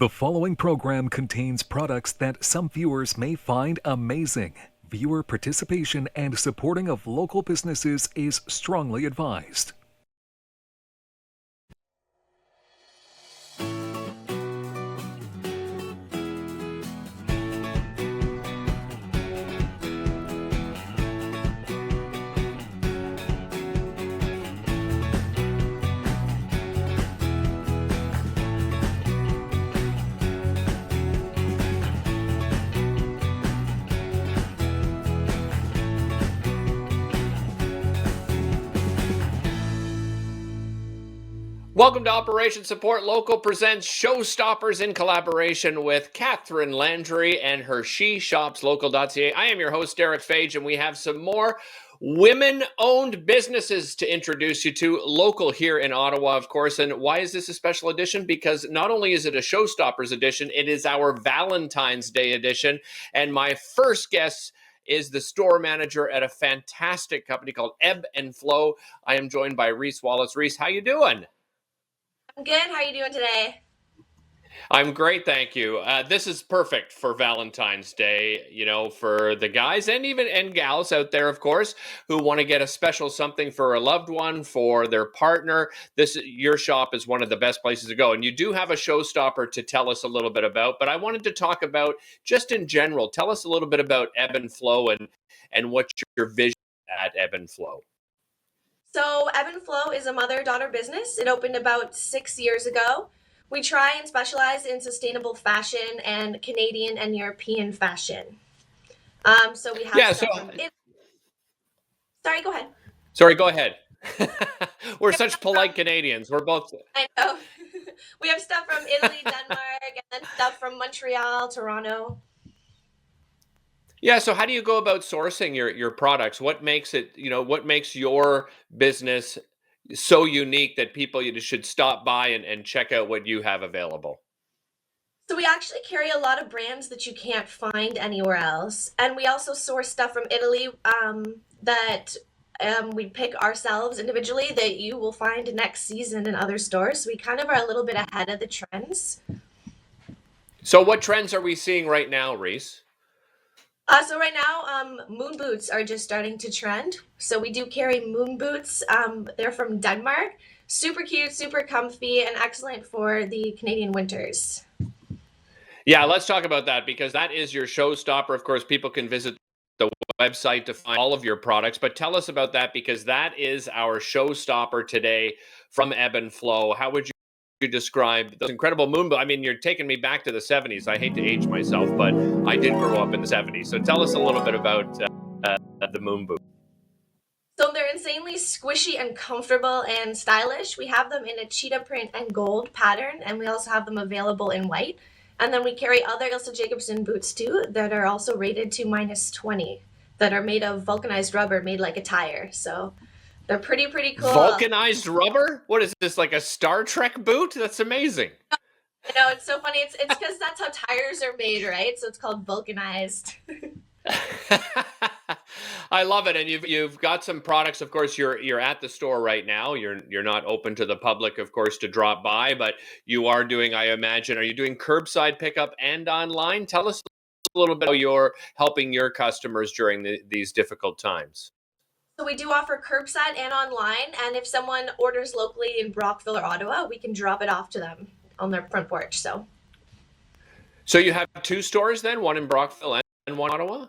The following program contains products that some viewers may find amazing. Viewer participation and supporting of local businesses is strongly advised. Welcome to Operation Support Local presents Showstoppers in collaboration with Catherine Landry and her SheShopsLocal.ca. I am your host, Derick Fage, and we have some more women-owned businesses to introduce you to, local here in Ottawa, of course. And why is this a special edition? Because not only is it a Showstoppers edition, it is our Valentine's Day edition. And my first guest is the store manager at a fantastic company called Ebb and Flow. I am joined by Reese Wallace. Reese, how you doing? I'm good. How are you doing today? I'm great, thank you. This is perfect for Valentine's Day, you know, for the guys and gals out there, of course, who want to get a special something for a loved one, for their partner. Your shop is one of the best places to go. And you do have a showstopper to tell us a little bit about, but I wanted to talk about just in general. Tell us a little bit about Ebb and Flow and what's your vision at Ebb and Flow. So Ebb and Flow is a mother-daughter business. It opened about 6 years ago. We try and specialize in sustainable fashion and Canadian and European fashion. So we have Sorry, go ahead. Sorry, go ahead. We're such polite Canadians. We're both. I know. We have stuff from Italy, Denmark, and then stuff from Montreal, Toronto. Yeah, so how do you go about sourcing your products? What makes it, what makes your business so unique that people should stop by and check out what you have available? So we actually carry a lot of brands that you can't find anywhere else. And we also source stuff from Italy that we pick ourselves individually that you will find next season in other stores. So we kind of are a little bit ahead of the trends. So what trends are we seeing right now, Reese? So right now, moon boots are just starting to trend. So we do carry moon boots. They're from Denmark. Super cute, super comfy, and excellent for the Canadian winters. Yeah, let's talk about that because that is your showstopper. Of course, people can visit the website to find all of your products, but tell us about that because that is our showstopper today from Ebb and Flow. How would you describe those incredible moon boots? I mean, you're taking me back to the 70s. I hate to age myself, but I did grow up in the 70s. So tell us a little bit about the moon boot. So they're insanely squishy and comfortable and stylish. We have them in a cheetah print and gold pattern, and we also have them available in white. And then we carry other Ilse Jacobson boots too that are also rated to -20 that are made of vulcanized rubber made like a tire. So they're pretty cool. Vulcanized rubber? What is this, like a Star Trek boot? That's amazing. I know, it's so funny. It's because that's how tires are made, right? So it's called vulcanized. I love it. And you've got some products. Of course, you're at the store right now. You're not open to the public, of course, to drop by, but you are doing, I imagine, are you doing curbside pickup and online? Tell us a little bit how you're helping your customers during these difficult times. So we do offer curbside and online, and if someone orders locally in Brockville or Ottawa, we can drop it off to them on their front porch. So you have two stores then, one in Brockville and one in Ottawa?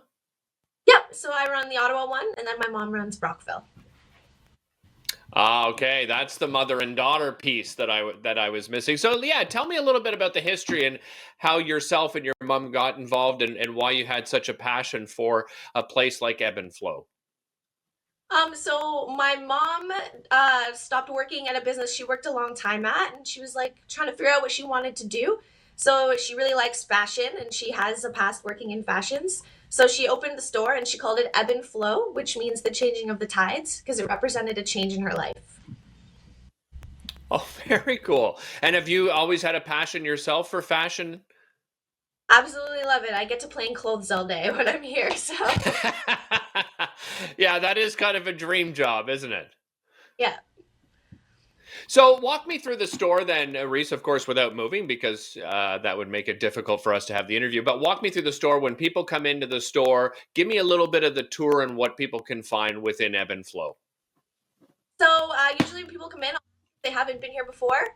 Yep. So I run the Ottawa one, and then my mom runs Brockville. Okay, that's the mother and daughter piece that I was missing. So yeah, tell me a little bit about the history and how yourself and your mom got involved and why you had such a passion for a place like Ebb and Flow. So my mom stopped working at a business she worked a long time at, and she was like trying to figure out what she wanted to do. So she really likes fashion, and she has a past working in fashions. So she opened the store and she called it Ebb and Flow, which means the changing of the tides, because it represented a change in her life. Oh, very cool. And have you always had a passion yourself for fashion? Absolutely love it. I get to play in clothes all day when I'm here. So yeah, that is kind of a dream job, isn't it? Yeah. So walk me through the store then, Reese, of course, without moving, because that would make it difficult for us to have the interview. But walk me through the store. When people come into the store, give me a little bit of the tour and what people can find within Ebb and Flow. So usually when people come in, they haven't been here before.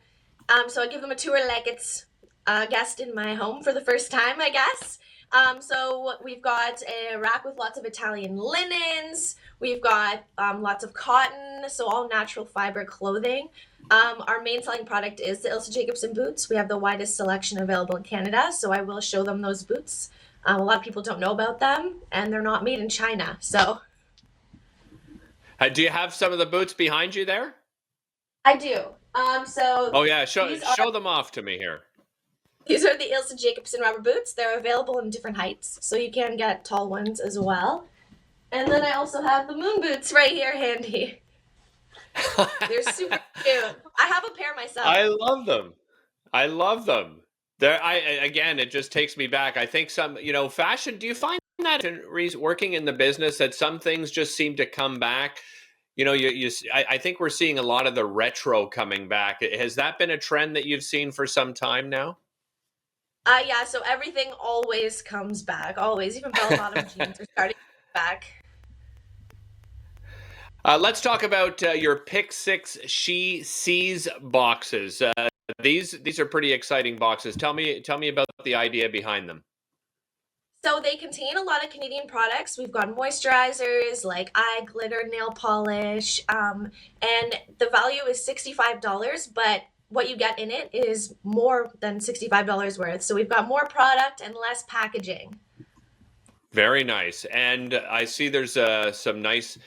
So I give them a tour like it's a guest in my home for the first time, I guess. So we've got a rack with lots of Italian linens. We've got lots of cotton, so all natural fiber clothing. Our main selling product is the Ilse Jacobson boots. We have the widest selection available in Canada, so I will show them those boots. A lot of people don't know about them, and they're not made in China, so. Do you have some of the boots behind you there? I do. Oh yeah, show them off to me here. These are the Ilse Jacobson rubber boots. They're available in different heights, so you can get tall ones as well. And then I also have the moon boots right here handy. They're super cute. I have a pair myself. I love them. I love them. Again, it just takes me back. I think fashion, do you find that working in the business that some things just seem to come back? I think we're seeing a lot of the retro coming back. Has that been a trend that you've seen for some time now? Yeah, so everything always comes back. Always. Even bell-bottom jeans are starting to come back. Let's talk about your Pick 6 She Sees boxes. These are pretty exciting boxes. Tell me about the idea behind them. So they contain a lot of Canadian products. We've got moisturizers like eye glitter, nail polish, and the value is $65, but what you get in it is more than $65 worth. So we've got more product and less packaging. Very nice. And I see there's some nice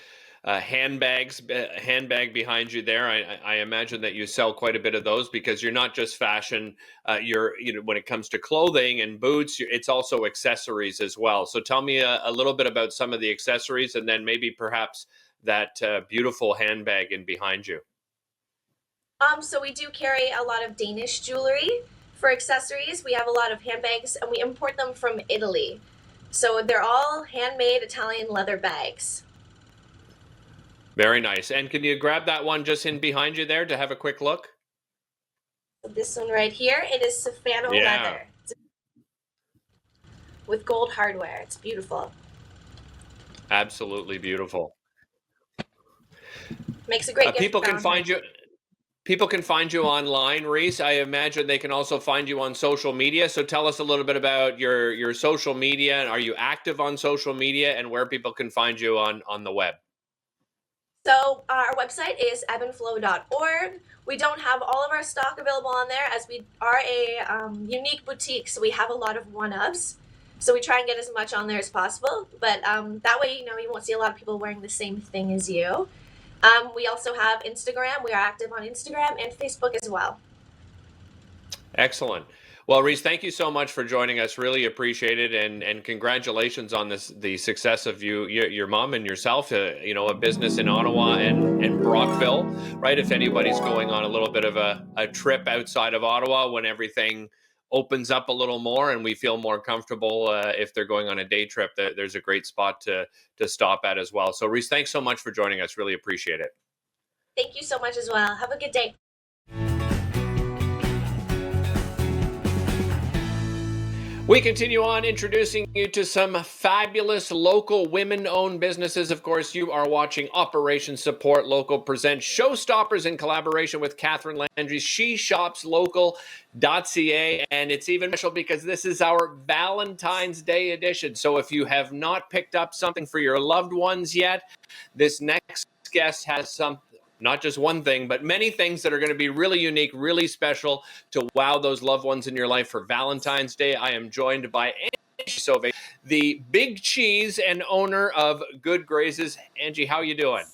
handbag behind you there. I imagine that you sell quite a bit of those because you're not just fashion. When it comes to clothing and boots, it's also accessories as well. So tell me a little bit about some of the accessories, and then maybe perhaps that beautiful handbag in behind you. So we do carry a lot of Danish jewelry for accessories. We have a lot of handbags, and we import them from Italy. So they're all handmade Italian leather bags. Very nice. And can you grab that one just in behind you there to have a quick look? This one right here, it is Safano leather with gold hardware. It's beautiful. Absolutely beautiful. Makes a great gift. People can find you. People can find you online, Reese. I imagine they can also find you on social media. So tell us a little bit about your social media. Are you active on social media, and where people can find you on the web? So our website is ebbandflow.org. We don't have all of our stock available on there as we are a unique boutique, so we have a lot of one-ofs. So we try and get as much on there as possible, but that way, you won't see a lot of people wearing the same thing as you. We also have Instagram. We are active on Instagram and Facebook as well. Excellent. Well, Reese, thank you so much for joining us. Really appreciate it, and congratulations on the success of your mom and yourself. A business in Ottawa and Brockville, right? If anybody's going on a little bit of a trip outside of Ottawa, when everything opens up a little more and we feel more comfortable, if they're going on a day trip, there's a great spot to stop at as well. So, Reese, thanks so much for joining us. Really appreciate it. Thank you so much as well. Have a good day. We continue on introducing you to some fabulous local women-owned businesses. Of course, you are watching Operation Support Local present Showstoppers in collaboration with Catherine Landry's SheShopsLocal.ca. And it's even special because this is our Valentine's Day edition. So if you have not picked up something for your loved ones yet, this next guest has some, not just one thing, but many things that are going to be really unique, really special to wow those loved ones in your life for Valentine's Day. I am joined by Angie Sauvé, the big cheese and owner of Good Grazes. Angie, how are you doing?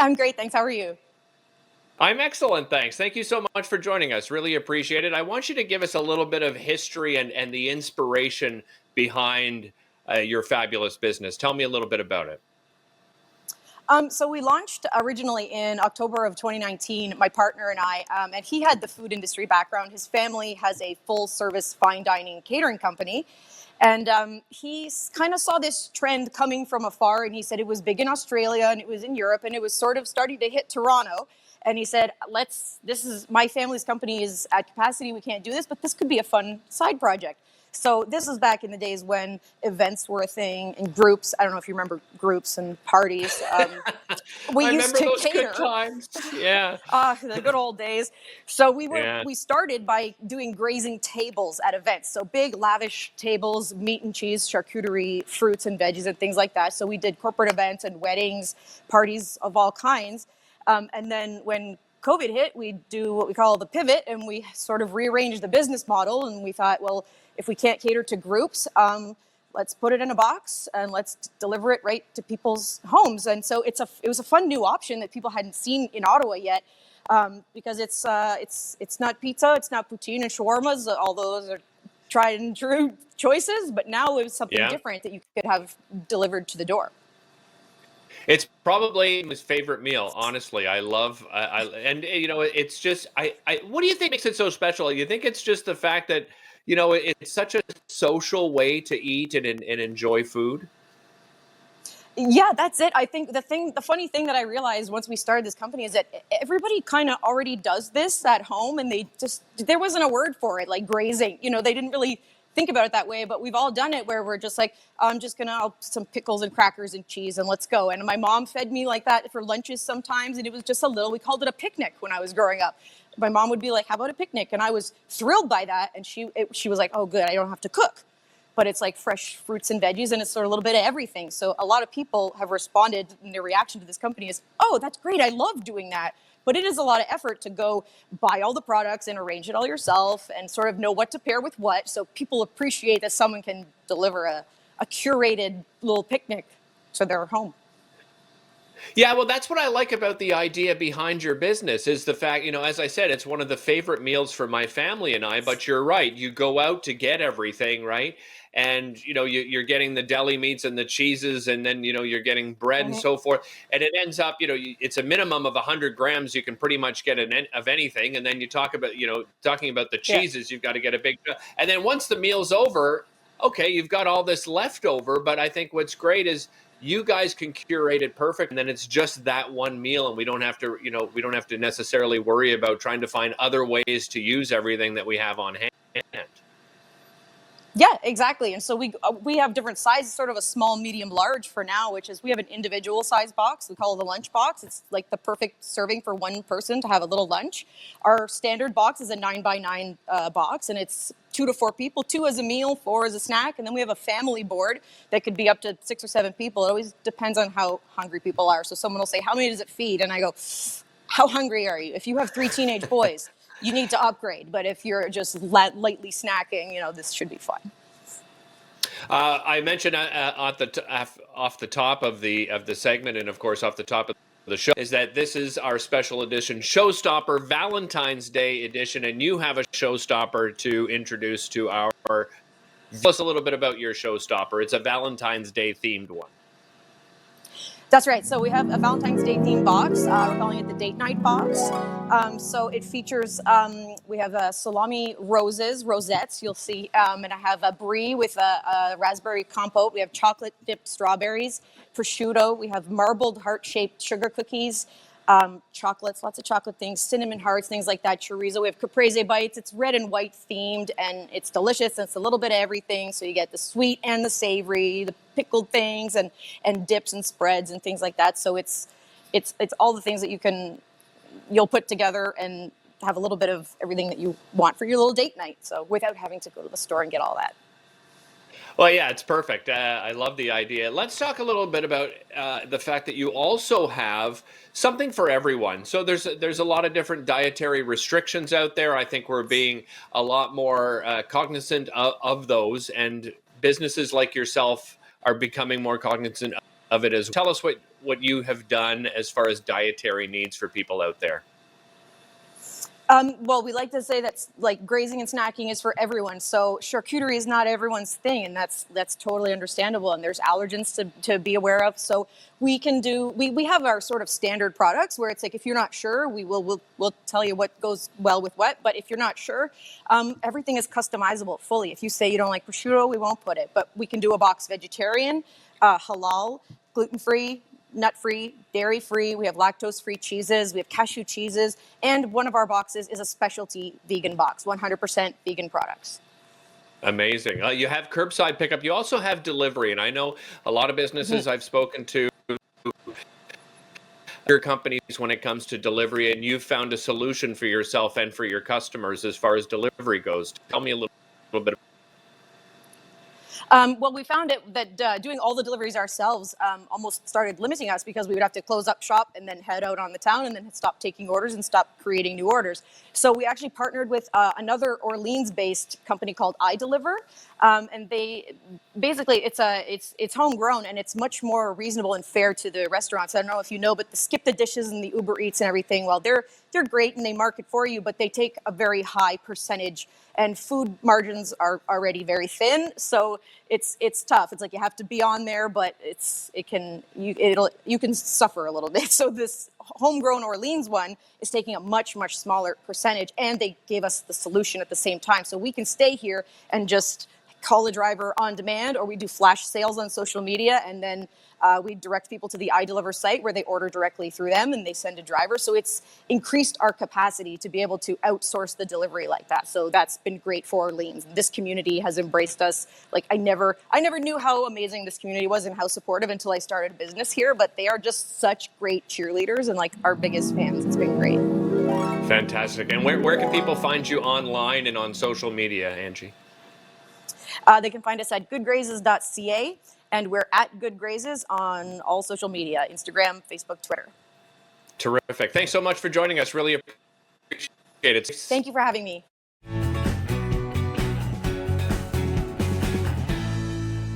I'm great, thanks. How are you? I'm excellent, thanks. Thank you so much for joining us. Really appreciate it. I want you to give us a little bit of history and the inspiration behind your fabulous business. Tell me a little bit about it. So we launched originally in October of 2019, my partner and I, and he had the food industry background. His family has a full-service fine dining catering company, and he kind of saw this trend coming from afar, and he said it was big in Australia, and it was in Europe, and it was sort of starting to hit Toronto. And he said, this is my family's company is at capacity. We can't do this, but this could be a fun side project. So this was back in the days when events were a thing and groups. I don't know if you remember groups and parties. We I used remember to those good cater. times. Yeah. The good old days. So Yeah. we started by doing grazing tables at events. So big, lavish tables, meat and cheese, charcuterie, fruits and veggies and things like that. So we did corporate events and weddings, parties of all kinds. And then when COVID hit, we do what we call the pivot, and we sort of rearranged the business model. And we thought, well, if we can't cater to groups, let's put it in a box and let's deliver it right to people's homes. And so it was a fun new option that people hadn't seen in Ottawa yet, because it's not pizza, it's not poutine and shawarmas, although those are tried and true choices. But now it was something Yeah. different that you could have delivered to the door. It's probably his favorite meal, honestly. I love, and it's just, what do you think makes it so special? You think it's just the fact that, it's such a social way to eat and enjoy food? Yeah, that's it. I think the funny thing that I realized once we started this company is that everybody kind of already does this at home, and there wasn't a word for it, like grazing. They didn't really think about it that way, but we've all done it where we're just like, I'm just gonna some pickles and crackers and cheese and let's go. And my mom fed me like that for lunches sometimes, and it was just we called it a picnic when I was growing up. My mom would be like, how about a picnic? And I was thrilled by that, and she was like, oh good, I don't have to cook. But it's like fresh fruits and veggies, and it's sort of a little bit of everything. So a lot of people have responded, and their reaction to this company is, oh, that's great, I love doing that. But it is a lot of effort to go buy all the products and arrange it all yourself and sort of know what to pair with what. So people appreciate that someone can deliver a curated little picnic to their home. Yeah, well, that's what I like about the idea behind your business is the fact, as I said, it's one of the favorite meals for my family and I, but you're right. You go out to get everything, right? And, you're getting the deli meats and the cheeses, and then, you're getting bread and so forth. And it ends up, it's a minimum of 100 grams. You can pretty much get of anything. And then you talk about, talking about the cheeses, you've got to get a big, and then once the meal's over, okay, you've got all this left over. But I think what's great is, you guys can curate it perfect, and then it's just that one meal, and we don't have to necessarily worry about trying to find other ways to use everything that we have on hand. Yeah, exactly. And so we have different sizes, sort of a small, medium, large for now, which is we have an individual size box. We call it a lunch box. It's like the perfect serving for one person to have a little lunch. Our standard box is a 9x9 box, and it's 2 to 4 people, 2 as a meal, 4 as a snack. And then we have a family board that could be up to 6 or 7 people. It always depends on how hungry people are. So someone will say, how many does it feed? And I go, how hungry are you? If you have 3 teenage boys, you need to upgrade. But if you're just lightly snacking, this should be fun. I mentioned off the top of the segment, and of course off the top of the show, is that this is our special edition Showstopper Valentine's Day edition, and you have a showstopper to introduce to our. Tell us a little bit about your showstopper. It's a Valentine's Day themed one. That's right. So we have a Valentine's Day themed box. We're calling it the Date Night box. So it features, we have salami rosettes, you'll see. And I have a brie with a raspberry compote. We have chocolate dipped strawberries, prosciutto. We have marbled heart-shaped sugar cookies, chocolates, lots of chocolate things, cinnamon hearts, things like that, chorizo. We have caprese bites. It's red and white themed, and it's delicious. And it's a little bit of everything. So you get the sweet and the savory, the pickled things, and dips and spreads and things like that. So it's all the things that you'll put together and have a little bit of everything that you want for your little date night. So without having to go to the store and get all that. Well, yeah, it's perfect. I love the idea. Let's talk a little bit about the fact that you also have something for everyone. So there's a lot of different dietary restrictions out there. I think we're being a lot more cognizant of those, and businesses like yourself are becoming more cognizant of it as well. Tell us what you have done as far as dietary needs for people out there. Well, we like to say that's like grazing and snacking is for everyone. So charcuterie is not everyone's thing, and that's totally understandable. And there's allergens to be aware of. So we have our sort of standard products where it's like if you're not sure, we'll tell you what goes well with what. But if you're not sure, everything is customizable fully. If you say you don't like prosciutto, we won't put it. But we can do a box vegetarian, halal, gluten-free, nut-free, dairy-free. We have lactose-free cheeses. We have cashew cheeses. And one of our boxes is a specialty vegan box, 100% vegan products. Amazing. You have curbside pickup. You also have delivery. And I know a lot of businesses I've spoken to, your companies, when it comes to delivery, and you've found a solution for yourself and for your customers as far as delivery goes. Tell me a little bit. Well, we found that doing all the deliveries ourselves almost started limiting us because we would have to close up shop and then head out on the town and then stop taking orders and stop creating new orders. So we actually partnered with another Orleans-based company called iDeliver, and they basically it's homegrown and it's much more reasonable and fair to the restaurants. I don't know if you know, but the Skip the Dishes and the Uber Eats and everything, well, they're great and they market for you, but they take a very high percentage, and food margins are already very thin. So it's tough. It's like you have to be on there, but you can suffer a little bit. So this homegrown Orleans one is taking a much smaller percentage, and they gave us the solution at the same time. So we can stay here and just call a driver on demand, or we do flash sales on social media, and then we direct people to the iDeliver site where they order directly through them and they send a driver. So it's increased our capacity to be able to outsource the delivery like that. So that's been great for Orleans. This community has embraced us. Like I never knew how amazing this community was and how supportive until I started a business here, but they are just such great cheerleaders and like our biggest fans. It's been great. Fantastic. And where can people find you online and on social media, Angie? They can find us at goodgrazes.ca, and we're at Good Grazes on all social media, Instagram, Facebook, Twitter. Terrific. Thanks so much for joining us. Really appreciate it. Thank you for having me.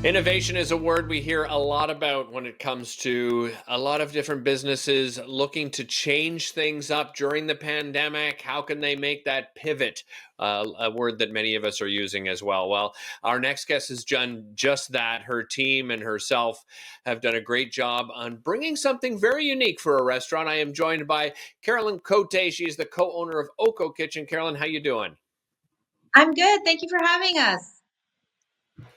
Innovation is a word we hear a lot about when it comes to a lot of different businesses looking to change things up during the pandemic. How can they make that pivot? A word that many of us are using as well. Well, our next guest has done just that. Her team and herself have done a great job on bringing something very unique for a restaurant. I am joined by Carolyn Cote. She's the co-owner of OCCO Kitchen. Carolyn, how you doing? I'm good. Thank you for having us.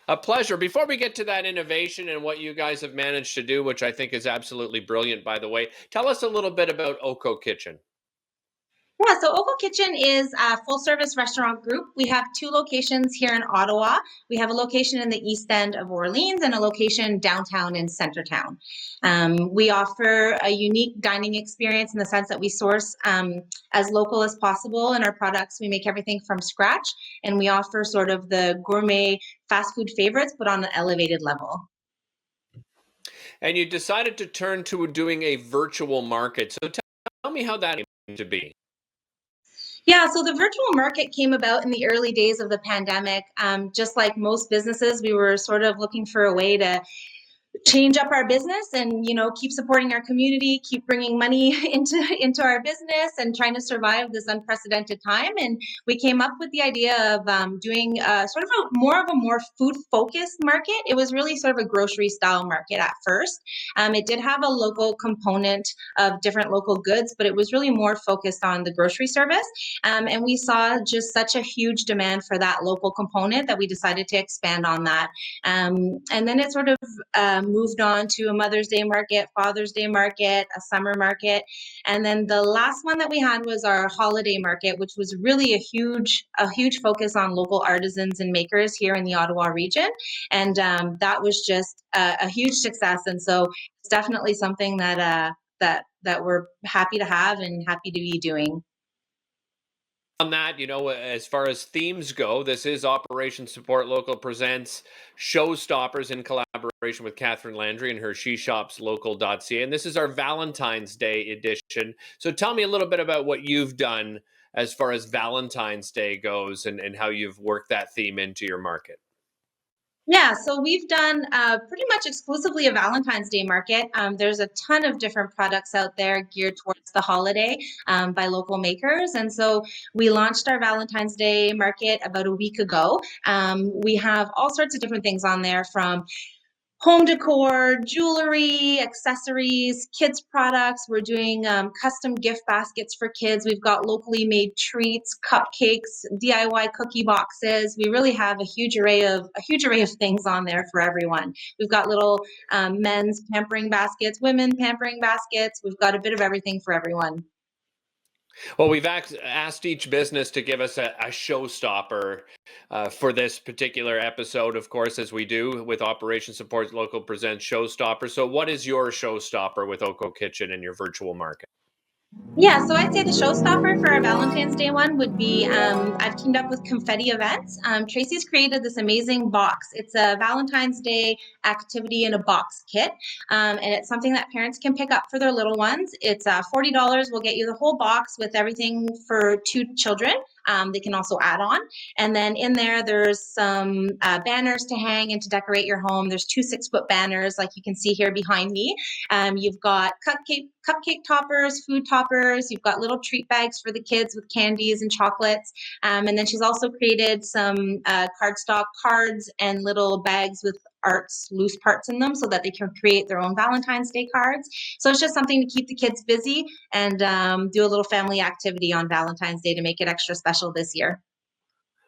A pleasure. Before we get to that innovation and what you guys have managed to do, which I think is absolutely brilliant, by the way, tell us a little bit about OCCO Kitchen. Yeah, so OCCO Kitchen is a full-service restaurant group. We have 2 locations here in Ottawa. We have a location in the east end of Orleans and a location downtown in Centertown. We offer a unique dining experience in the sense that we source as local as possible in our products. We make everything from scratch, and we offer sort of the gourmet fast food favorites, but on an elevated level. And you decided to turn to doing a virtual market. So tell me how that came to be. Yeah, so the virtual market came about in the early days of the pandemic. Just like most businesses, we were sort of looking for a way to change up our business and keep supporting our community, keep bringing money into our business and trying to survive this unprecedented time. And we came up with the idea of doing sort of a more food focused market. It was really sort of a grocery style market at first. It did have a local component of different local goods, but it was really more focused on the grocery service. And we saw just such a huge demand for that local component that we decided to expand on that. And then it sort of moved on to a Mother's Day market, Father's Day market, a summer market. And then the last one that we had was our holiday market, which was really a huge focus on local artisans and makers here in the Ottawa region. And that was just a huge success. And so it's definitely something that we're happy to have and happy to be doing. On that, as far as themes go, this is Operation Support Local presents Showstoppers in collaboration with Catherine Landry and her SheShopsLocal.ca. And this is our Valentine's Day edition. So tell me a little bit about what you've done as far as Valentine's Day goes and how you've worked that theme into your market. Yeah, so we've done pretty much exclusively a Valentine's Day market. There's a ton of different products out there geared towards the holiday by local makers. And so we launched our Valentine's Day market about a week ago. We have all sorts of different things on there, from home decor, jewelry, accessories, kids products. We're doing custom gift baskets for kids. We've got locally made treats, cupcakes, DIY cookie boxes. We really have a huge array of things on there for everyone. We've got little men's pampering baskets, women pampering baskets. We've got a bit of everything for everyone. Well, we've asked each business to give us a showstopper for this particular episode, of course, as we do with Operation Support Local presents Showstopper. So what is your showstopper with OCCO Kitchen in your virtual market? Yeah, so I'd say the showstopper for our Valentine's Day one would be I've teamed up with Confetti Events. Tracy's created this amazing box. It's a Valentine's Day activity in a box kit, and it's something that parents can pick up for their little ones. It's $40. We'll get you the whole box with everything for 2 children. They can also add on. And then in there, there's some banners to hang and to decorate your home. There's 2 6-foot banners like you can see here behind me. You've got cupcake toppers, food toppers. You've got little treat bags for the kids with candies and chocolates. And then she's also created some cardstock cards and little bags with arts, loose parts in them so that they can create their own Valentine's Day cards. So it's just something to keep the kids busy and do a little family activity on Valentine's Day to make it extra special this year.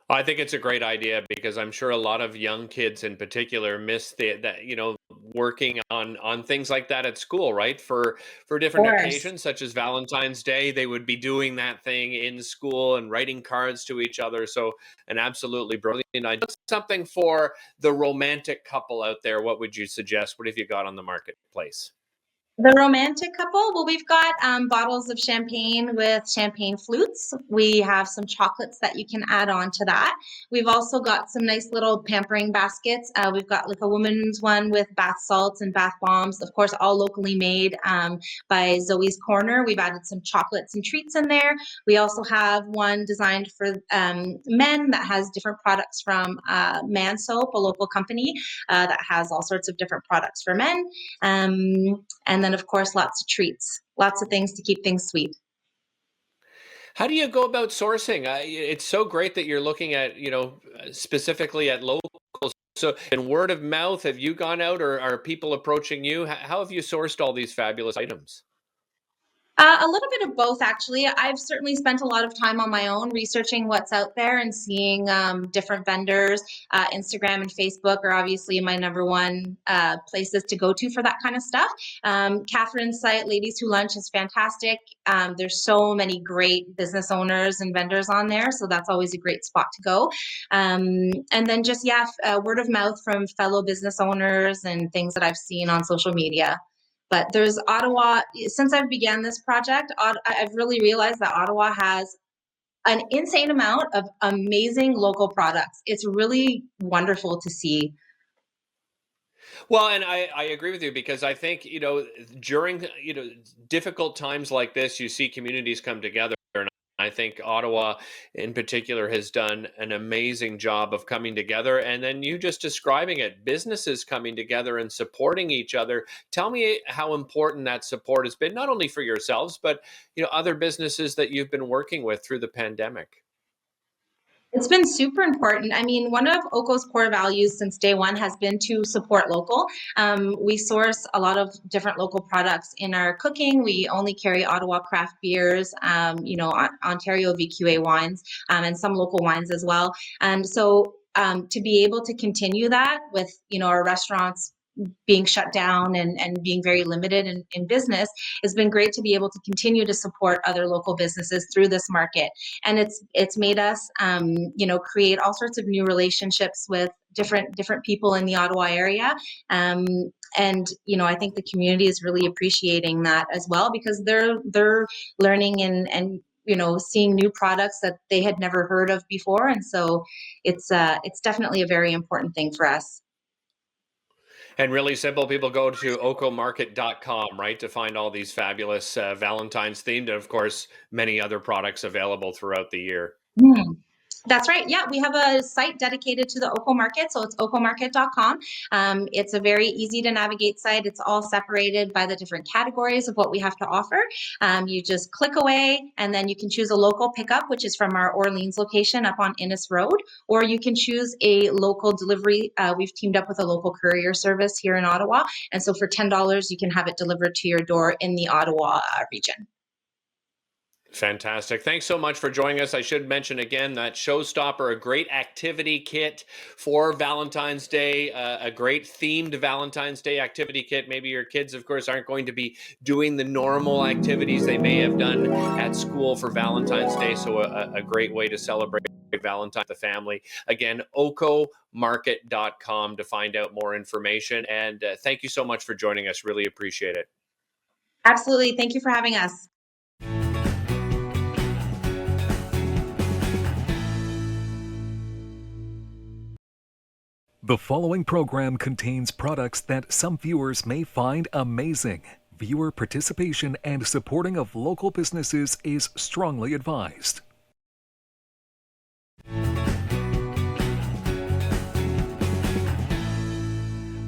I think it's a great idea because I'm sure a lot of young kids in particular miss that working on things like that at school, right? For different Course. occasions such as Valentine's Day, they would be doing that thing in school and writing cards to each other. So an absolutely brilliant idea. Something for the romantic couple out there. What would you suggest? What have you got on the marketplace? The romantic couple, well, we've got bottles of champagne with champagne flutes. We have some chocolates that you can add on to that. We've also got some nice little pampering baskets. We've got like a woman's one with bath salts and bath bombs, of course, all locally made by Zoe's Corner. We've added some chocolates and treats in there. We also have one designed for men that has different products from Man Soap, a local company that has all sorts of different products for men. And then, of course, lots of treats, lots of things to keep things sweet. How do you go about sourcing? It's so great that you're looking at, specifically at locals. So, in word of mouth, have you gone out or are people approaching you? How have you sourced all these fabulous items? A little bit of both, actually. I've certainly spent a lot of time on my own researching what's out there and seeing different vendors. Instagram and Facebook are obviously my number one places to go to for that kind of stuff. Catherine's site, Ladies Who Lunch, is fantastic. There's so many great business owners and vendors on there, so that's always a great spot to go. And then just, word of mouth from fellow business owners and things that I've seen on social media. But there's Ottawa, since I've began this project, I've really realized that Ottawa has an insane amount of amazing local products. It's really wonderful to see. Well, and I agree with you because I think, during, difficult times like this, you see communities come together. And I think Ottawa in particular has done an amazing job of coming together. And then you just describing it, businesses coming together and supporting each other. Tell me how important that support has been, not only for yourselves, but, other businesses that you've been working with through the pandemic. It's been super important. I mean, one of OCCO's core values since day one has been to support local. We source a lot of different local products in our cooking. We only carry Ottawa craft beers, Ontario VQA wines, and some local wines as well. And so to be able to continue that with, our restaurants being shut down and being very limited in business, it's been great to be able to continue to support other local businesses through this market. And it's made us, create all sorts of new relationships with different people in the Ottawa area. And I think the community is really appreciating that as well because they're learning and seeing new products that they had never heard of before. And so it's definitely a very important thing for us. And really simple, people go to OCCOMarket.com, right, to find all these fabulous Valentine's themed, and of course, many other products available throughout the year. Mm. That's right. Yeah, we have a site dedicated to the OCCO Market, so it's OCCOmarket.com. It's a very easy to navigate site. It's all separated by the different categories of what we have to offer. You just click away, and then you can choose a local pickup, which is from our Orleans location up on Innis Road, or you can choose a local delivery. We've teamed up with a local courier service here in Ottawa, and so for $10, you can have it delivered to your door in the Ottawa region. Fantastic. Thanks so much for joining us. I should mention again that Showstopper, a great activity kit for Valentine's Day, a great themed Valentine's Day activity kit. Maybe your kids, of course, aren't going to be doing the normal activities they may have done at school for Valentine's Day. So a great way to celebrate Valentine with the family. Again, OCCOmarket.com to find out more information. And thank you so much for joining us. Really appreciate it. Absolutely. Thank you for having us. The following program contains products that some viewers may find amazing. Viewer participation and supporting of local businesses is strongly advised.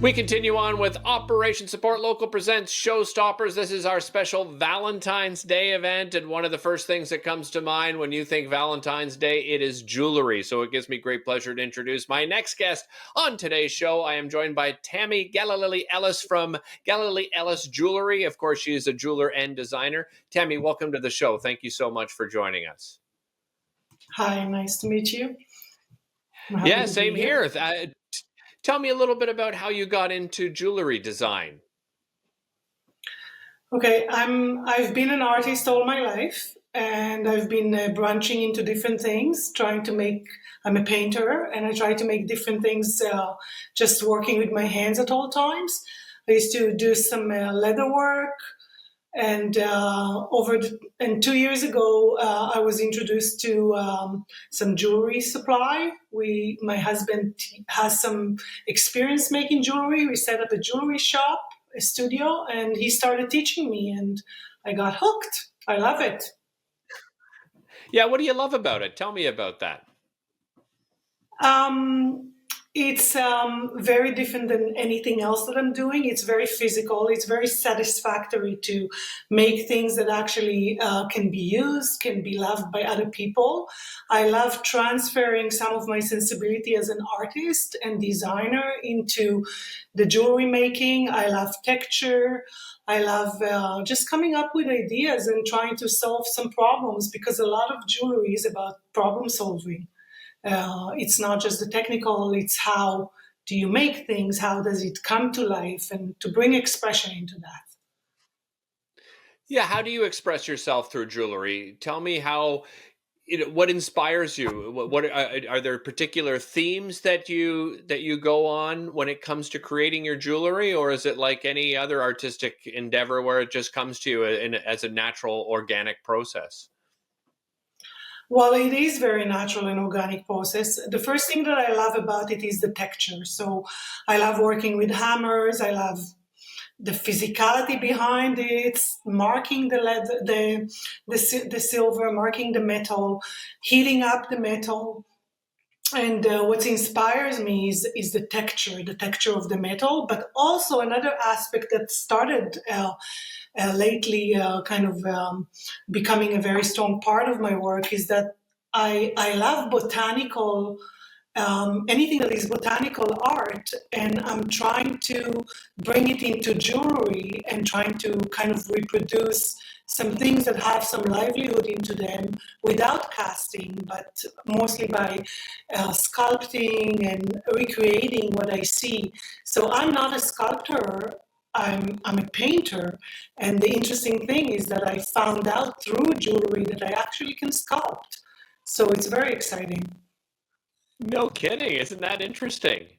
We continue on with Operation Support Local presents Showstoppers. This is our special Valentine's Day event, and one of the first things that comes to mind when you think Valentine's Day, it is jewelry. So it gives me great pleasure to introduce my next guest on today's show. I am joined by Tammy Galili Ellis from Galili Ellis Jewelry. Of course, she is a jeweler and designer. Tammy, welcome to the show. Thank you so much for joining us. Hi, nice to meet you. Yeah, same here. Tell me a little bit about how you got into jewelry design. Okay, I've been an artist all my life, and I've been branching into different things, I'm a painter, and I try to make different things just working with my hands at all times. I used to do some leather work, and 2 years ago, I was introduced to some jewelry supply. My husband has some experience making jewelry. We set up a jewelry shop, a studio, and he started teaching me, and I got hooked. I love it. Yeah, what do you love about it? Tell me about that. It's very different than anything else that I'm doing. It's very physical. It's very satisfactory to make things that actually can be used, can be loved by other people. I love transferring some of my sensibility as an artist and designer into the jewelry making. I love texture. I love just coming up with ideas and trying to solve some problems, because a lot of jewelry is about problem solving. It's not just the technical, it's how do you make things, how does it come to life, and to bring expression into that. Yeah, how do you express yourself through jewelry? Tell me what inspires you? What are there particular themes that you go on when it comes to creating your jewelry, or is it like any other artistic endeavor where it just comes to you as a natural, organic process? Well, it is very natural and organic process. The first thing that I love about it is the texture. So I love working with hammers. I love the physicality behind it, marking the lead, the silver, marking the metal, heating up the metal. And what inspires me is the texture of the metal, but also another aspect that started lately becoming a very strong part of my work is that I love botanical, anything that is botanical art, and I'm trying to bring it into jewelry and trying to kind of reproduce some things that have some livelihood into them without casting, but mostly by sculpting and recreating what I see. So I'm not a sculptor, I'm a painter, and the interesting thing is that I found out through jewelry that I actually can sculpt. So it's very exciting. No kidding. Isn't that interesting?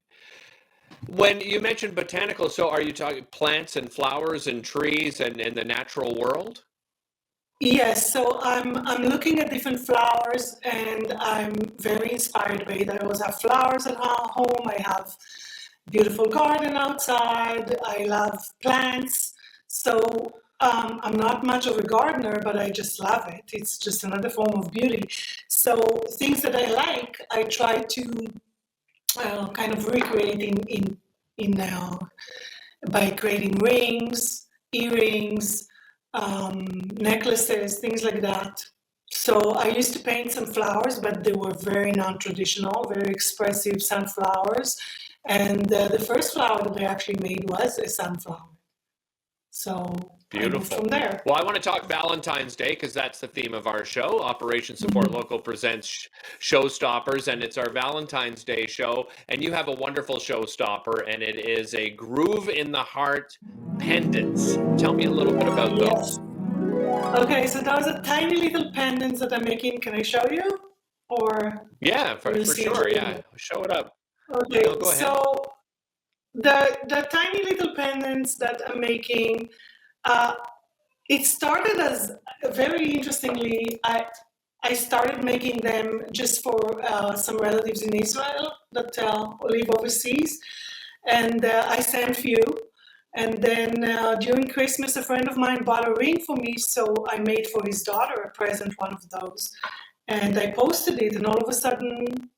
When you mentioned botanical, so are you talking plants and flowers and trees and the natural world? Yes, so I'm looking at different flowers, and I'm very inspired by it. I always have flowers at home. I have beautiful garden outside. I love plants. So I'm not much of a gardener, but I just love it. It's just another form of beauty. So things that I like, I try to kind of recreate by creating rings, earrings, necklaces, things like that. So I used to paint some flowers, but they were very non-traditional, very expressive sunflowers. And the first flower that I actually made was a sunflower. So I moved Beautiful. from there. Well, I want to talk Valentine's Day because that's the theme of our show. Operation Support Local presents Showstoppers, and it's our Valentine's Day show. And you have a wonderful showstopper, and it is a Groove in the Heart pendants. Tell me a little bit about Yes. those. Okay, so those are tiny little pendants that I'm making. Can I show you? Or Yeah, for we'll see sure. it Yeah, later? show it up. Okay, No, go ahead. so the tiny little pendants that I'm making, it started as very interestingly. I started making them just for some relatives in Israel that live overseas, and I sent few. And then during Christmas, a friend of mine bought a ring for me, so I made for his daughter a present, one of those. And I posted it, and all of a sudden,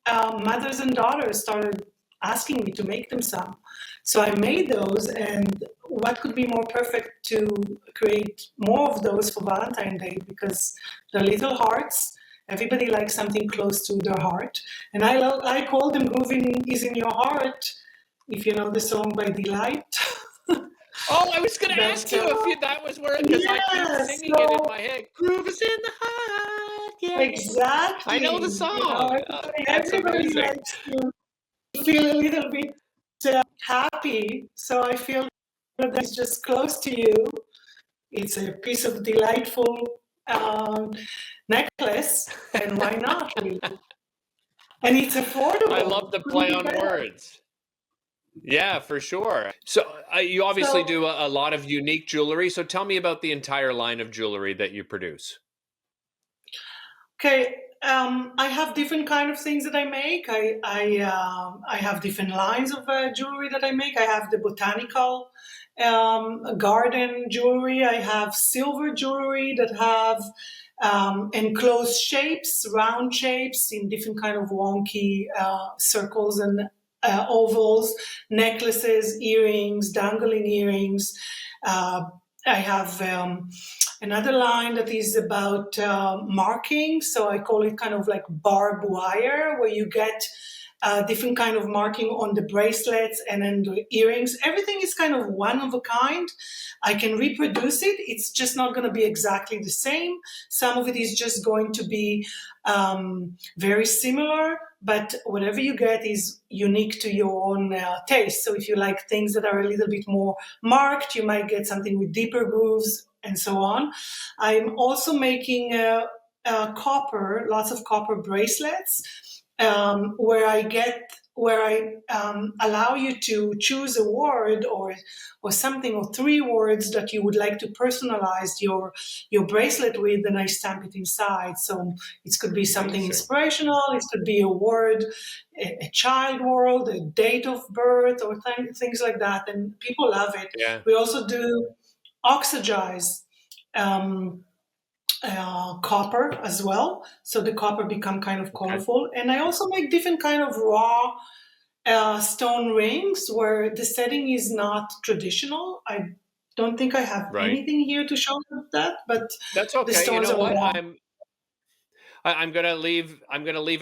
mothers and daughters started asking me to make them some. So I made those, and what could be more perfect to create more of those for Valentine's Day, because they're little hearts. Everybody likes something close to their heart. And I call them Grooving is in Your Heart, if you know the song by Delight. Oh, I was going to ask you if that was where, because I keep singing it in my head. Groove is in the heart. Yeah. Exactly. I know the song. That's Everybody amazing. likes to feel a little bit happy. So I feel that it's just close to you. It's a piece of delightful necklace, and why not? Really? And it's affordable. I love the play on words. Yeah, for sure. So you obviously do a lot of unique jewelry. So tell me about the entire line of jewelry that you produce. Okay, I have different kind of things that I make. I have different lines of jewelry that I make. I have the botanical garden jewelry. I have silver jewelry that have enclosed shapes, round shapes in different kind of wonky circles and ovals, necklaces, earrings, dangling earrings. I have another line that is about marking. So I call it kind of like barbed wire, where you get different kind of marking on the bracelets and then the earrings. Everything is kind of one of a kind. I can reproduce it. It's just not going to be exactly the same. Some of it is just going to be very similar, but whatever you get is unique to your own taste. So if you like things that are a little bit more marked, you might get something with deeper grooves and so on. I'm also making copper, lots of copper bracelets, where I allow you to choose a word or something, or 3 words that you would like to personalize your bracelet with, and I stamp it inside. So it could be something inspirational, it could be a word, a child world, a date of birth, or things like that, and people love it. Yeah. We also do oxygize copper as well, so the copper become kind of colorful. And I also make different kind of raw stone rings where the setting is not traditional. I don't think I have anything here to show that, but that's okay. The stones you know what? raw. I'm gonna leave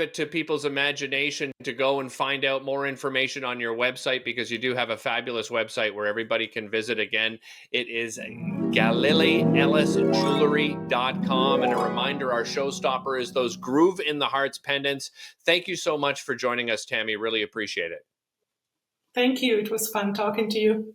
it to people's imagination to go and find out more information on your website, because you do have a fabulous website where everybody can visit. Again, it is GaliliEllisJewelry.com. And a reminder, our showstopper is those Groove in the Hearts pendants. Thank you so much for joining us, Tammy. Really appreciate it. Thank you. It was fun talking to you.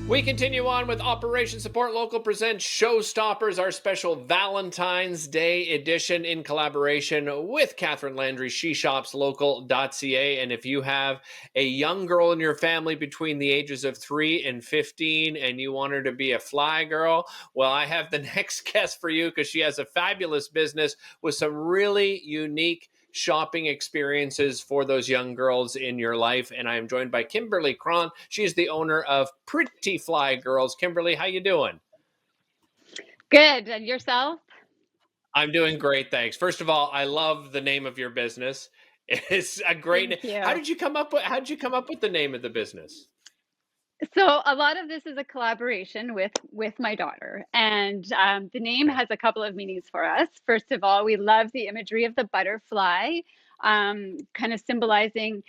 We continue on with Operation Support Local presents Showstoppers, our special Valentine's Day edition in collaboration with Catherine Landry, SheShopsLocal.ca. And if you have a young girl in your family between the ages of 3 and 15 and you want her to be a fly girl, well, I have the next guest for you, because she has a fabulous business with some really unique shopping experiences for those young girls in your life. And I am joined by Kimberly Cron. She is the owner of Pretty Fly Girls. Kimberly, how you doing? Good. And yourself? I'm doing great, thanks. First of all, I love the name of your business. It's a great Thank How you. did you come up with the name of the business? So a lot of this is a collaboration with my daughter, and the name Okay. has a couple of meanings for us. First of all, we love the imagery of the butterfly, kind of symbolizing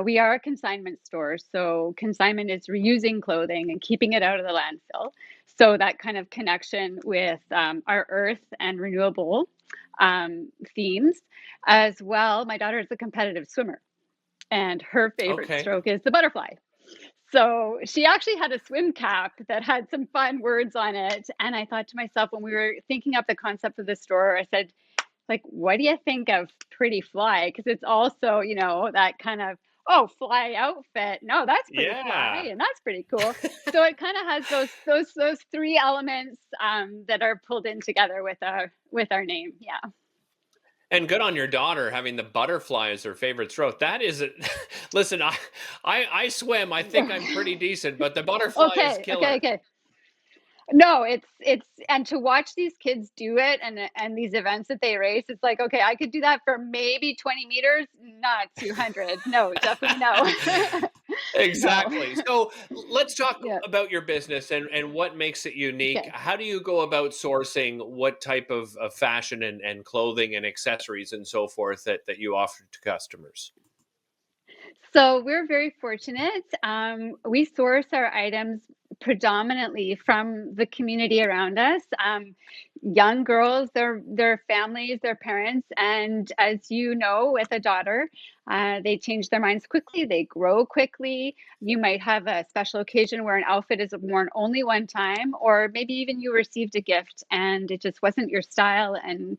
we are a consignment store, so consignment is reusing clothing and keeping it out of the landfill. So that kind of connection with our earth and renewable themes, as well. My daughter is a competitive swimmer, and her favorite Okay. stroke is the butterfly. So she actually had a swim cap that had some fun words on it. And I thought to myself, when we were thinking up the concept of the store, I said, like, what do you think of Pretty Fly? Because it's also, that kind of, oh, fly outfit. No, that's pretty fly, Yeah. and that's pretty cool. So it kind of has those three elements that are pulled in together with our name. Yeah. And good on your daughter having the butterfly as her favorite stroke. That is it. Listen, I swim. I think I'm pretty decent, but the butterfly is Okay. Okay. killer. Okay. No, it's and to watch these kids do it and these events that they race, it's like, okay, I could do that for maybe 20 meters, not 200. No, definitely no. No. Exactly. So let's talk Yeah. about your business and what makes it unique. Okay. How do you go about sourcing what type of fashion and clothing and accessories and so forth that you offer to customers? So we're very fortunate. We source our items predominantly from the community around us. Young girls, their families, their parents, and as you know, with a daughter, they change their minds quickly. They grow quickly. You might have a special occasion where an outfit is worn only one time, or maybe even you received a gift and it just wasn't your style, and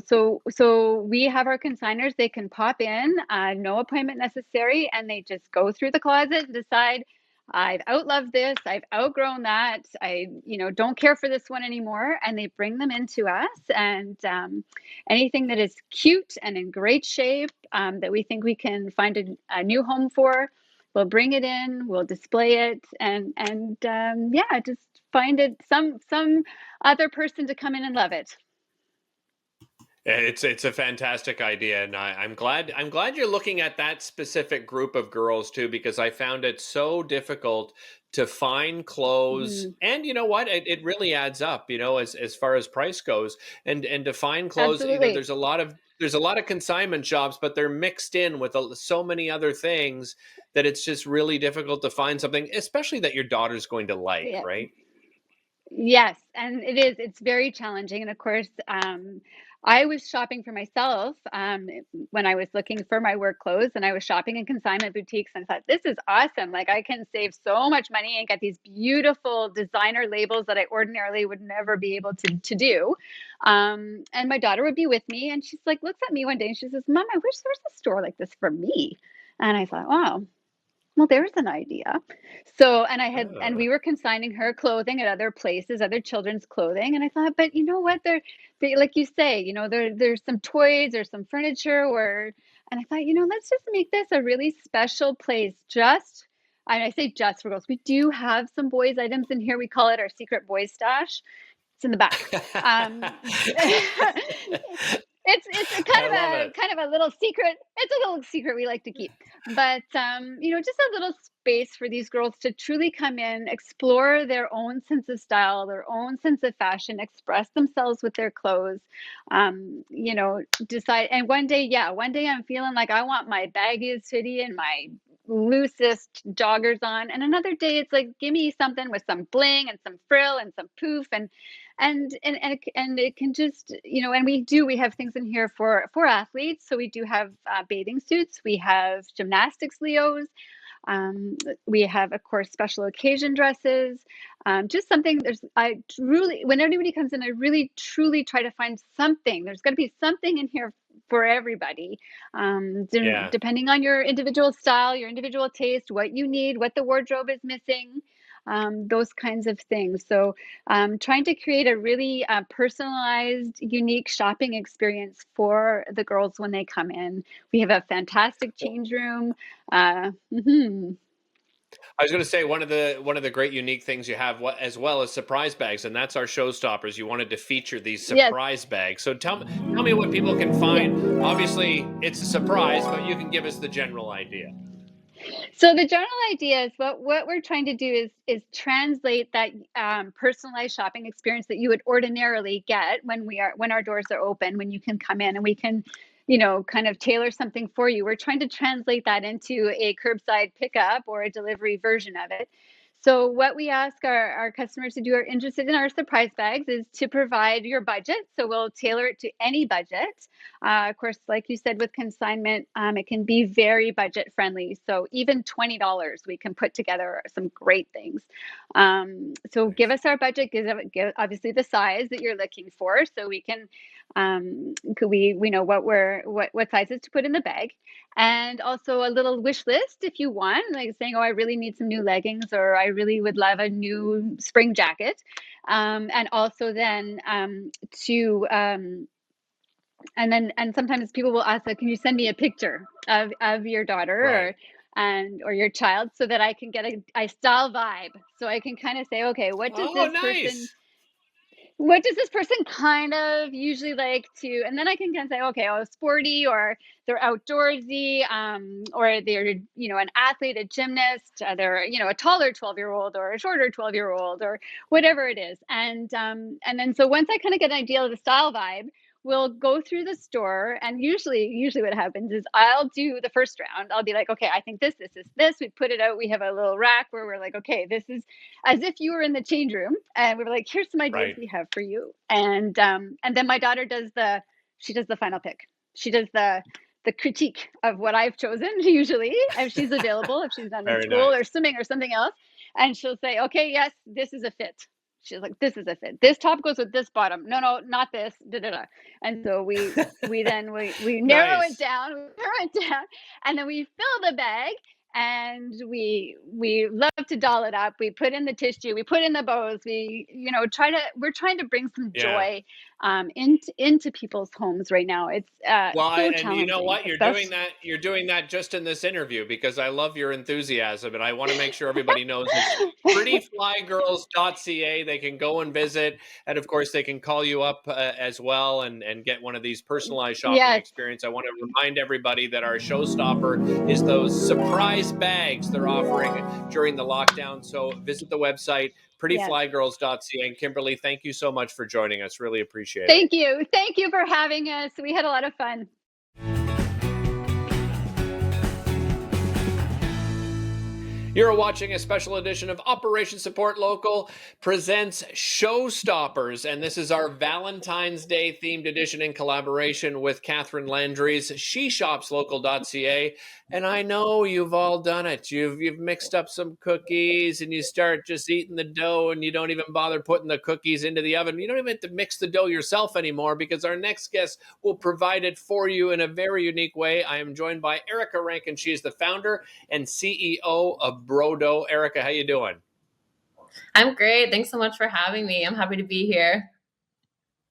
so we have our consigners. They can pop in, no appointment necessary, and they just go through the closet and decide, I've outloved this, I've outgrown that, I don't care for this one anymore, and they bring them into us. And anything that is cute and in great shape, that we think we can find a new home for, we'll bring it in, we'll display it, and yeah, just find it some other person to come in and love it. It's a fantastic idea, and I'm glad you're looking at that specific group of girls too, because I found it so difficult to find clothes, Mhm. and you know what, it really adds up, as far as price goes, and to find clothes, Absolutely. there's a lot of consignment shops, but they're mixed in with so many other things that it's just really difficult to find something, especially that your daughter's going to like, Yeah. right? Yes, and it is. It's very challenging. And of course, I was shopping for myself when I was looking for my work clothes, and I was shopping in consignment boutiques, and I thought, this is awesome. Like, I can save so much money and get these beautiful designer labels that I ordinarily would never be able to do. And my daughter would be with me, and she's like, looks at me one day and she says, Mom, I wish there was a store like this for me. And I thought, wow. Well, there's an idea. So, and Ah, we were consigning her clothing at other places, other children's clothing. And I thought, but you know what? They, like you say, there's some toys or some furniture and I thought, let's just make this a really special place. And I say just for girls. We do have some boys items in here. We call it our secret boys stash. It's in the back. It's a I love it. kind of a little secret. It's a little secret we like to keep. But just a little space for these girls to truly come in, explore their own sense of style, their own sense of fashion, express themselves with their clothes. Decide. And one day I'm feeling like I want my baggiest hoodie and my loosest joggers on, and another day it's like, give me something with some bling and some frill and some poof, and it can just, and we have things in here for athletes. So we do have bathing suits, we have gymnastics leos, we have, of course, special occasion dresses. Just something. I truly, when anybody comes in, I really truly try to find something. There's got to be something in here for everybody, Yeah. depending on your individual style, your individual taste, what you need, what the wardrobe is missing, those kinds of things. So, trying to create a really personalized, unique shopping experience for the girls when they come in. We have a fantastic change room. Mhm. I was going to say one of the great unique things you have as well as surprise bags, and that's our showstoppers. You wanted to feature these Yes, surprise bags. So tell me what people can yes. find. Obviously, it's a surprise, but you can give us the general idea. So the general idea is what we're trying to do is translate that personalized shopping experience that you would ordinarily get when our doors are open, when you can come in and we can, kind of tailor something for you. We're trying to translate that into a curbside pickup or a delivery version of it. So what we ask our customers to do who are interested in our surprise bags is to provide your budget. So we'll tailor it to any budget. Of course, like you said, with consignment, it can be very budget friendly. So even $20, we can put together some great things. So give us our budget, give obviously the size that you're looking for, so we can we know what sizes to put in the bag, and also a little wish list if you want, like saying, oh, I really need some new leggings, or I really would love a new spring jacket, and also then to and sometimes people will ask, like, can you send me a picture of your daughter Right. or your child, so that I can get a style vibe, so I can kind of say, okay, Oh, nice. what does this person kind of usually like to, and then I can kind of say, okay, oh, sporty, or they're outdoorsy, or they're, an athlete, a gymnast, they're, a taller 12-year-old or a shorter 12-year-old, or whatever it is. And then so once I kind of get an idea of the style vibe, we'll go through the store, and usually what happens is I'll do the first round. I'll be like, okay, I think this, this. We put it out. We have a little rack where we're like, okay, this is as if you were in the change room, and we were like, here's some ideas Right. we have for you. And then my daughter does the final pick. She does the critique of what I've chosen, usually, if she's available, if she's done in Very school or nice. swimming or something else. And she'll say, okay, yes, this is a fit. She's like, this is a fit. This top goes with this bottom. No, not this. Da, da, da. And so we narrow it Nice. down, and then we fill the bag, and we love to doll it up. We put in the tissue, we put in the bows. We're trying to bring some Yeah. joy into people's homes right now. It's Well, so and you know challenging, what? especially. You're doing that just in this interview, because I love your enthusiasm, and I want to make sure everybody knows it's prettyflygirls.ca. They can go and visit, and of course they can call you up as well, and get one of these personalized shopping Yes, experience. I want to remind everybody that our showstopper is those surprise bags they're offering during the lockdown. So visit the website yes. prettyflygirls.ca. And Kimberly, thank you so much for joining us. Really appreciate it. Thank you for having us. We had a lot of fun. You're watching a special edition of Operation Support Local presents Showstoppers, and this is our Valentine's Day themed edition in collaboration with Catherine Landry's SheShopsLocal.ca. And I know you've all done it. You've mixed up some cookies, and you start just eating the dough, and you don't even bother putting the cookies into the oven. You don't even have to mix the dough yourself anymore, because our next guest will provide it for you in a very unique way. I am joined by Erica Rankin. She is the founder and CEO of Brodo. Erica, how you doing? I'm great. Thanks so much for having me. I'm happy to be here.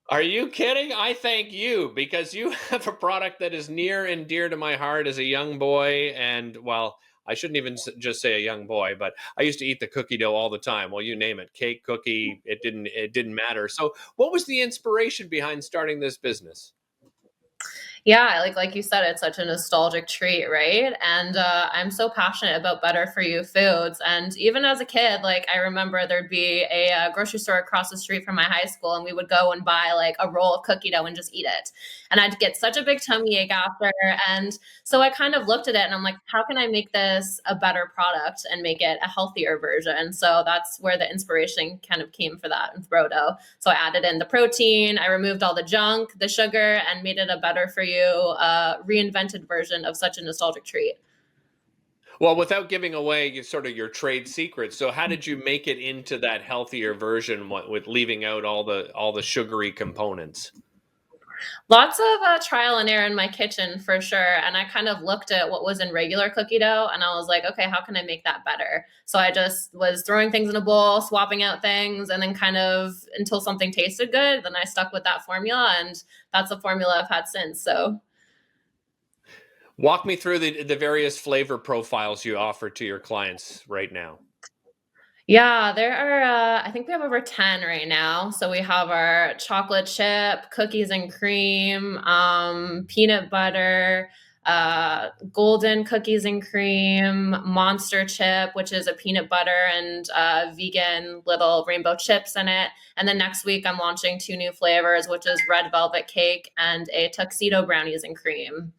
Are you kidding? I thank you, because you have a product that is near and dear to my heart as a young boy. And, well, I shouldn't even just say a young boy, but I used to eat the cookie dough all the time. Well, you name it, cake, cookie, it didn't matter. So what was the inspiration behind starting this business? Yeah, like you said, it's such a nostalgic treat, right? And I'm so passionate about better for you foods. And even as a kid, like I remember there'd be a grocery store across the street from my high school, and we would go and buy like a roll of cookie dough and just eat it. And I'd get such a big tummy ache after. And so I kind of looked at it and I'm like, how can I make this a better product and make it a healthier version? So that's where the inspiration kind of came for that with Brodo. So I added in the protein, I removed all the junk, the sugar, and made it a better for you, reinvented version of such a nostalgic treat. Well, without giving away sort of your trade secrets, so how did you make it into that healthier version with leaving out all the sugary components? Lots of trial and error in my kitchen for sure. And I kind of looked at what was in regular cookie dough and I was like, okay, how can I make that better? So I just was throwing things in a bowl, swapping out things, and then kind of until something tasted good, then I stuck with that formula. And that's the formula I've had since. So Walk me through the various flavor profiles you offer to your clients right now. Yeah, there are, I think we have over 10 right now. So we have our chocolate chip, cookies and cream, peanut butter, golden cookies and cream, monster chip, which is a peanut butter and vegan little rainbow chips in it. And then next week I'm launching 2 new flavors, which is red velvet cake and a tuxedo brownies and cream.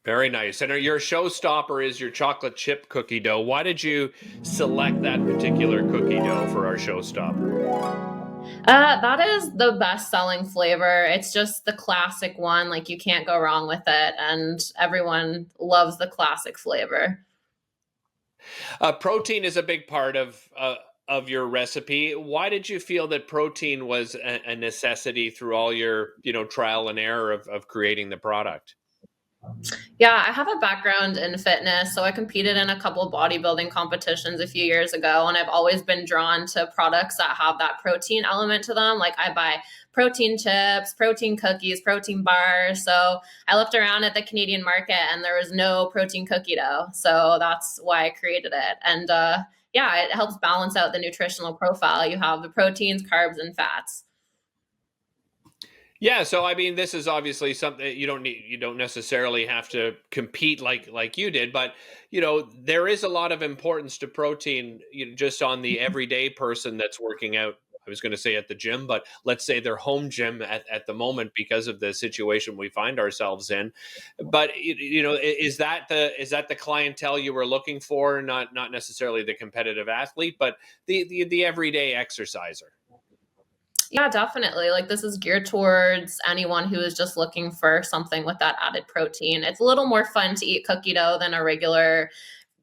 Very nice. And your showstopper is your chocolate chip cookie dough. Why did you select that particular cookie dough for our showstopper? That is the best selling flavor. It's just the classic one. Like you can't go wrong with it. And everyone loves the classic flavor. Protein is a big part of your recipe. Why did you feel that protein was a necessity through all your, trial and error of creating the product? Yeah, I have a background in fitness, so I competed in a couple of bodybuilding competitions a few years ago, and I've always been drawn to products that have that protein element to them. Like I buy protein chips, protein cookies, protein bars. So I looked around at the Canadian market and there was no protein cookie dough. So that's why I created it. And yeah, it helps balance out the nutritional profile. You have the proteins, carbs, and fats. Yeah, so I mean, this is obviously something you don't necessarily have to compete like you did, but there is a lot of importance to protein, just on the everyday person that's working out. I was going to say at the gym, but let's say their home gym at the moment because of the situation we find ourselves in. But is that the clientele you were looking for? Not necessarily the competitive athlete, but the everyday exerciser. Yeah, definitely. Like this is geared towards anyone who is just looking for something with that added protein. It's a little more fun to eat cookie dough than a regular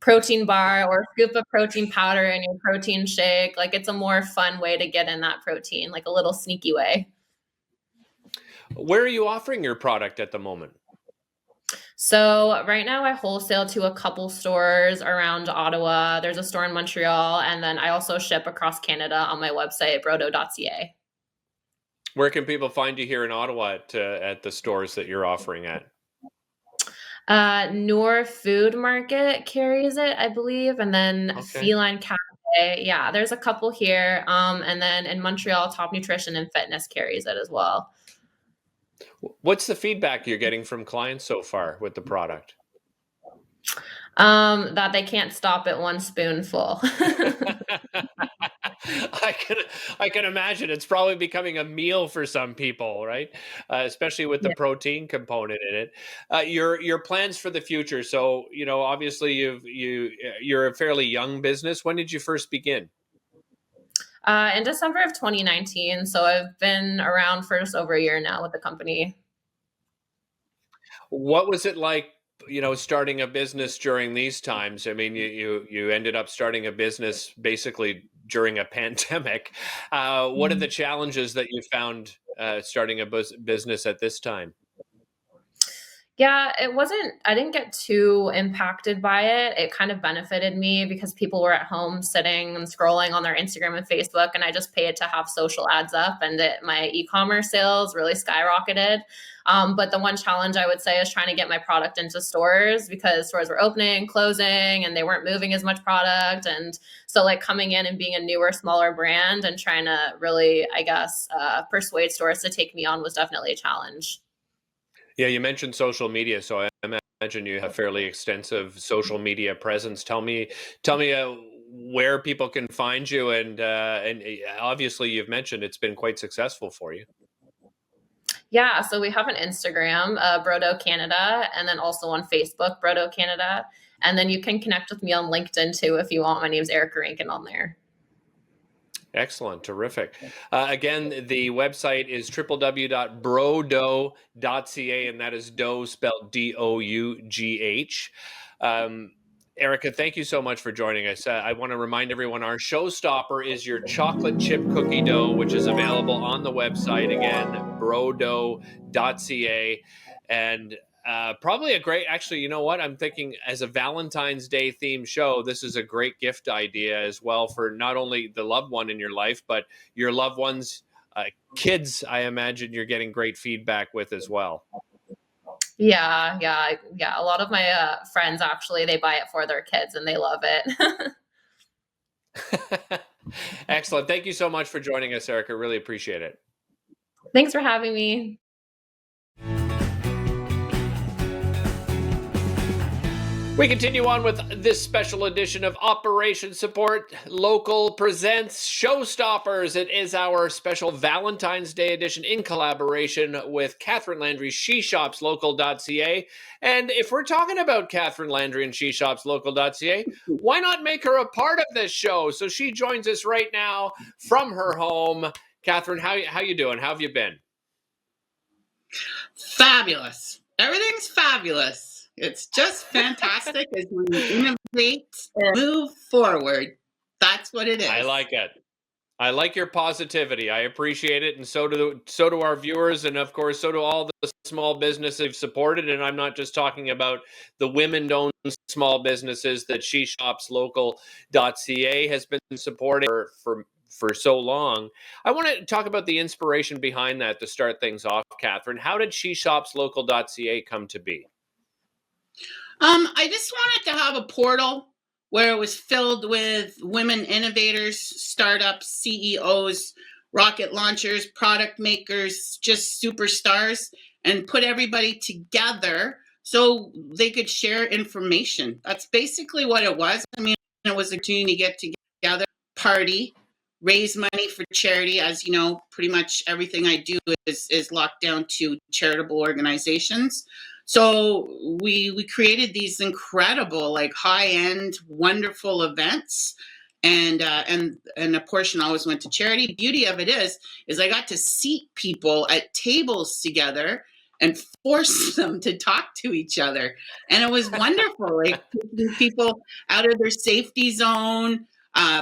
protein bar or scoop of protein powder in your protein shake. Like it's a more fun way to get in that protein, like a little sneaky way. Where are you offering your product at the moment? So right now I wholesale to a couple stores around Ottawa. There's a store in Montreal, and then I also ship across Canada on my website, brodo.ca. Where can people find you here in Ottawa at the stores that you're offering at? Noor Food Market carries it, I believe, and then Okay. Feline Cafe. Yeah, there's a couple here. And then in Montreal, Top Nutrition and Fitness carries it as well. What's the feedback you're getting from clients so far with the product? That they can't stop at one spoonful. I can imagine it's probably becoming a meal for some people, right? Especially with the Yeah. protein component in it. Your plans for the future. So obviously you're a fairly young business. When did you first begin? In December of 2019. So I've been around for just over a year now with the company. What was it like, starting a business during these times? I mean, you ended up starting a business basically during a pandemic. What are the challenges that you found starting a business at this time? Yeah, I didn't get too impacted by it. It kind of benefited me because people were at home sitting and scrolling on their Instagram and Facebook, and I just paid to have social ads up, and my e-commerce sales really skyrocketed. But the one challenge I would say is trying to get my product into stores because stores were opening, closing, and they weren't moving as much product. And so like coming in and being a newer, smaller brand and trying to really, I guess, persuade stores to take me on was definitely a challenge. Yeah, you mentioned social media, so I imagine you have fairly extensive social media presence. Tell me where people can find you, and obviously you've mentioned it's been quite successful for you. Yeah, so we have an Instagram, Brodo Canada, and then also on Facebook, Brodo Canada. And then you can connect with me on LinkedIn too if you want. My name's Erica Rankin on there. Excellent. Terrific. Again, the website is www.brodo.ca, and that is dough spelled DOUGH. Erica, thank you so much for joining us. I want to remind everyone our showstopper is your chocolate chip cookie dough, which is available on the website, again, brodo.ca. And probably a great, actually, you know what? I'm thinking as a Valentine's Day themed show, this is a great gift idea as well for not only the loved one in your life, but your loved ones, kids, I imagine you're getting great feedback with as well. Yeah. A lot of my friends actually, they buy it for their kids and they love it. Excellent. Thank you so much for joining us, Erica. Really appreciate it. Thanks for having me. We continue on with this special edition of Operation Support Local presents Showstoppers. It is our special Valentine's Day edition in collaboration with Catherine Landry, SheShopsLocal.ca. And if we're talking about Catherine Landry and SheShopsLocal.ca, why not make her a part of this show? So she joins us right now from her home. Catherine, how you doing? How have you been? Fabulous. Everything's fabulous. It's just fantastic as we innovate and move forward. That's what it is. I like it. I like your positivity. I appreciate it, and so do our viewers, and of course, so do all the small businesses they've supported. And I'm not just talking about the women-owned small businesses that SheShopsLocal.ca has been supporting for so long. I want to talk about the inspiration behind that to start things off, Catherine. How did SheShopsLocal.ca come to be? I just wanted to have a portal where it was filled with women innovators, startups, CEOs, rocket launchers, product makers, just superstars, and put everybody together so they could share information. That's basically what it was. I mean, it was a opportunity to get together, party, raise money for charity. As you know, pretty much everything I do is locked down to charitable organizations. So we created these incredible, like high-end, wonderful events, and a portion always went to charity. Beauty of it is I got to seat people at tables together and force them to talk to each other, and it was wonderful. Like taking people out of their safety zone.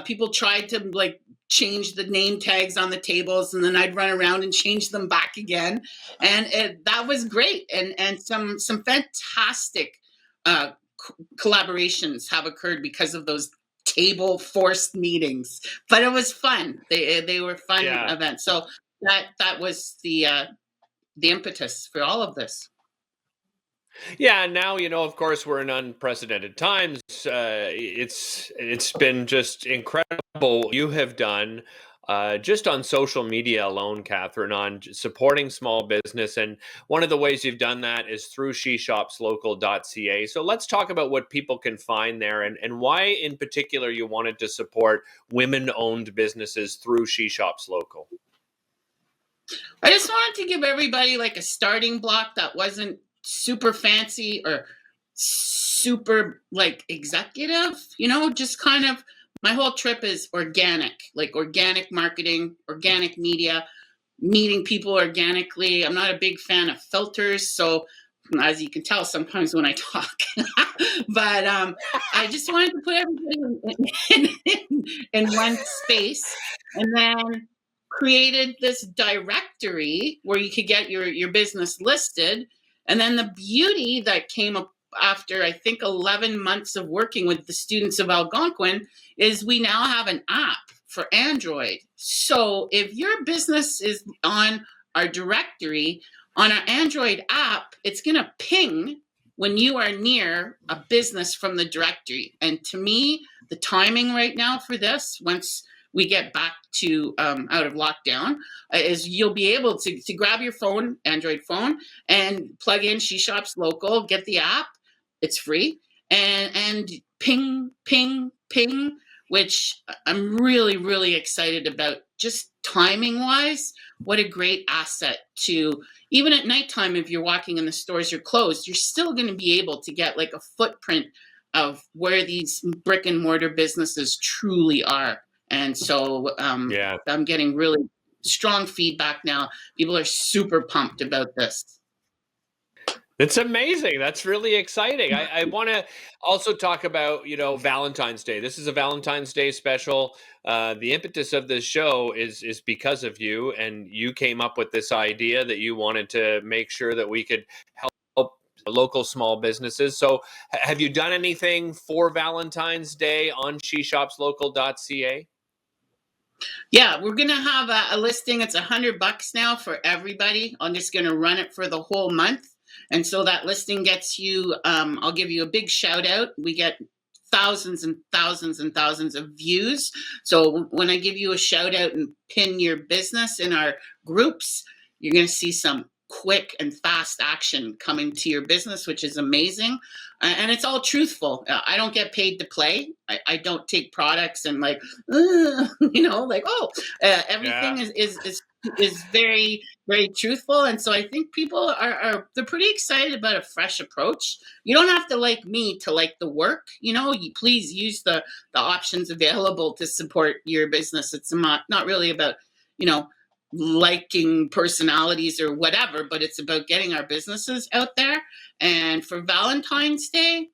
People tried to like change the name tags on the tables, and then I'd run around and change them back again, and that was great. And some fantastic collaborations have occurred because of those table forced meetings. But it was fun. They were fun events. So that was the impetus for all of this. Yeah, now, of course, we're in unprecedented times. It's been just incredible you have done just on social media alone, Catherine, on supporting small business. And one of the ways you've done that is through SheShopsLocal.ca. So let's talk about what people can find there and why in particular you wanted to support women-owned businesses through SheShopsLocal. I just wanted to give everybody like a starting block that wasn't super fancy or super like executive, just kind of my whole trip is organic, like organic marketing, organic media, meeting people organically. I'm not a big fan of filters. So as you can tell, sometimes when I talk, but I just wanted to put everybody in one space, and then created this directory where you could get your business listed. And then the beauty that came up after, I think, 11 months of working with the students of Algonquin is we now have an app for Android. So if your business is on our directory, on our Android app, it's going to ping when you are near a business from the directory. And to me, the timing right now for this, once we get back to out of lockdown, is you'll be able to grab your phone, Android phone, and plug in SheShopsLocal, get the app. It's free, and ping, ping, ping, which I'm really, really excited about. Just timing wise, what a great asset to, even at nighttime, if you're walking and the stores are closed, you're still going to be able to get like a footprint of where these brick and mortar businesses truly are. And so I'm getting really strong feedback now. People are super pumped about this. It's amazing. That's really exciting. I want to also talk about, Valentine's Day. This is a Valentine's Day special. The impetus of this show is because of you, and you came up with this idea that you wanted to make sure that we could help local small businesses. So have you done anything for Valentine's Day on SheShopsLocal.ca? Yeah, we're going to have a listing. It's $100 now for everybody. I'm just going to run it for the whole month. And so that listing gets you, I'll give you a big shout out. We get thousands and thousands and thousands of views. So when I give you a shout out and pin your business in our groups, you're going to see some quick and fast action coming to your business, which is amazing. And it's all truthful. I don't get paid to play. I don't take products and like, everything is very, very truthful. And so I think people they're pretty excited about a fresh approach. You don't have to like me to like the work. You please use the options available to support your business. It's not really about, liking personalities or whatever, but it's about getting our businesses out there. And for Valentine's Day,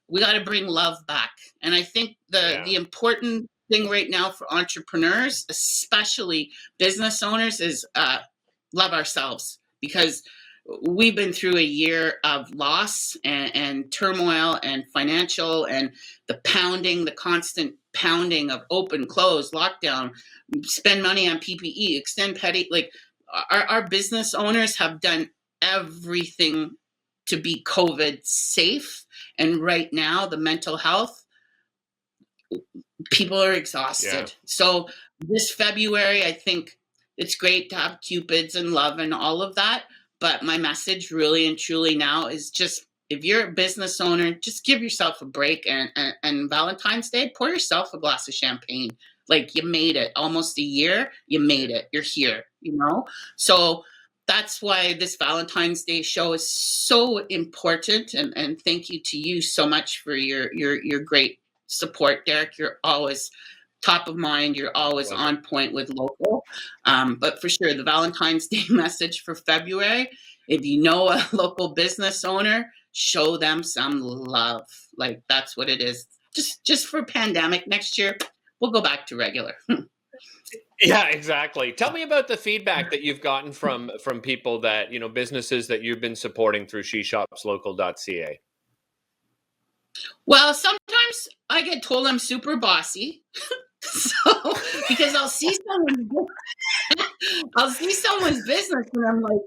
we got to bring love back. And I think the important thing right now for entrepreneurs, especially business owners, is love ourselves, because we've been through a year of loss and turmoil and financial, and the constant pounding of open, close, lockdown, spend money on PPE, extend petty. Like our business owners have done everything to be COVID safe. And right now, the mental health, people are exhausted. Yeah. So this February, I think it's great to have Cupids and love and all of that. But my message really and truly now is just, if you're a business owner, just give yourself a break. And Valentine's Day, pour yourself a glass of champagne. Like, you made it almost a year. You made it. You're here, So that's why this Valentine's Day show is so important. And thank you to you so much for your great support, Derick. You're always top of mind. You're always on point with local. But for sure, the Valentine's Day message for February, if you know a local business owner, show them some love. Like, that's what it is. Just for pandemic, next year, we'll go back to regular. Yeah, exactly. Tell me about the feedback that you've gotten from people that, businesses that you've been supporting through SheShopsLocal.ca. Well, sometimes I get told I'm super bossy. So, because I'll see someone's business and I'm like,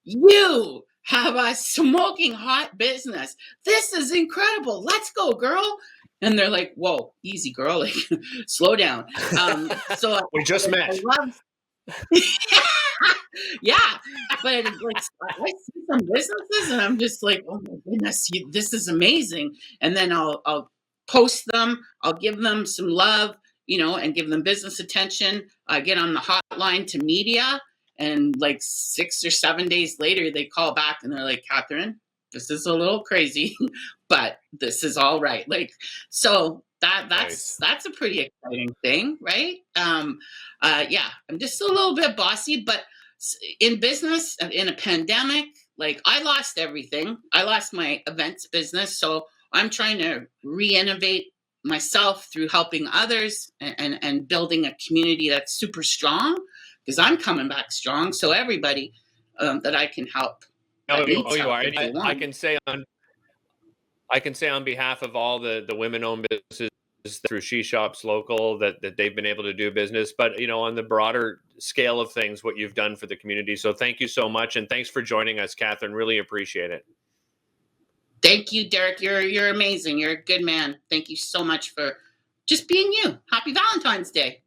you have a smoking hot business. This is incredible. Let's go, girl. And they're like, whoa, easy, girl. Like, slow down. So we just met. Yeah. But I see some businesses and I'm just like, oh my goodness, this is amazing. And then I'll post them. I'll give them some love, and give them business attention. I get on the hotline to media, and like 6 or 7 days later, they call back and they're like, Catherine, this is a little crazy, but this is all right. Like, so that's a pretty exciting thing, right? I'm just a little bit bossy, but in business, in a pandemic, like, I lost everything. I lost my events business. So I'm trying to re-innovate myself through helping others and building a community that's super strong, because I'm coming back strong. So everybody that I can help. You are. I can say on behalf of all the women-owned businesses through She Shops Local that they've been able to do business, but on the broader scale of things, what you've done for the community. So thank you so much, and thanks for joining us, Catherine. Really appreciate it. Thank you, Derick. You're amazing. You're a good man. Thank you so much for just being you. Happy Valentine's Day.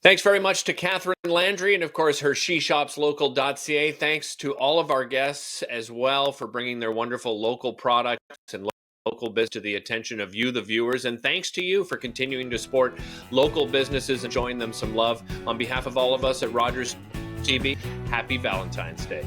Thanks very much to Catherine Landry and, of course, her SheShopsLocal.ca. Thanks to all of our guests as well for bringing their wonderful local products and local business to the attention of you, the viewers. And thanks to you for continuing to support local businesses and showing them some love. On behalf of all of us at Rogers TV, happy Valentine's Day.